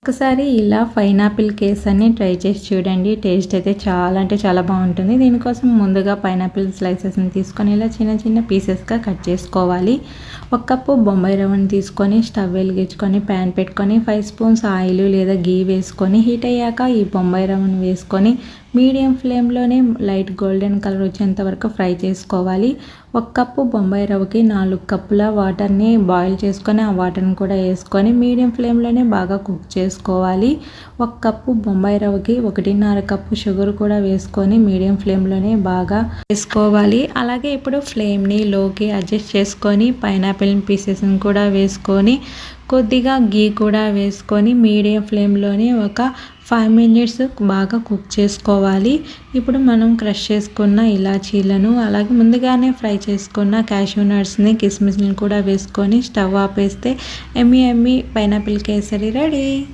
ఒకసారి ఇలా pineapple కేసర్ని try చేసి చూడండి. టేస్ట్ అయితే చాలా అంటే చాలా బాగుంటుంది. దీనికోసం ముందుగా పైనాపిల్ స్లైసెస్ని తీసుకొని ఇలా చిన్న చిన్న పీసెస్గా కట్ చేసుకోవాలి. 1 కప్పు బొంబాయి రవ్వని తీసుకొని స్టవ్ వెలిగించుకొని ప్యాన్ పెట్టుకొని 5 స్పూన్స్ ఆయిల్ లేదా గీ వేసుకొని హీట్ అయ్యాక ఈ బొంబాయి రవ్వని వేసుకొని మీడియం ఫ్లేమ్లోనే లైట్ గోల్డెన్ కలర్ వచ్చేంత వరకు ఫ్రై చేసుకోవాలి. 1 కప్పు బొంబాయి రవ్వకి 4 కప్పుల వాటర్ని బాయిల్ చేసుకొని ఆ వాటర్ని కూడా వేసుకొని మీడియం ఫ్లేమ్లోనే బాగా కుక్ చేసుకోవాలి. 1 కప్పు బొంబాయి రవ్వకి 1.5 కప్పు షుగర్ కూడా వేసుకొని మీడియం ఫ్లేమ్లోనే బాగా వేసుకోవాలి. అలాగే ఇప్పుడు ఫ్లేమ్ని లోకి అడ్జస్ట్ చేసుకొని పైనాపిల్ పీసెస్ని కూడా వేసుకొని కొద్దిగా గీ కూడా వేసుకొని మీడియం ఫ్లేమ్లోనే ఒక 5 మినిట్స్ బాగా కుక్ చేసుకోవాలి. ఇప్పుడు మనం క్రష్ చేసుకున్న ఇలాచీలను అలాగే ముందుగానే ఫ్రై చేసుకున్న క్యాష్యూ నట్స్ని కిస్మిస్ని కూడా వేసుకొని స్టవ్ ఆపేస్తే ఎమ్మీ పైనాపిల్ కేసరి రెడీ.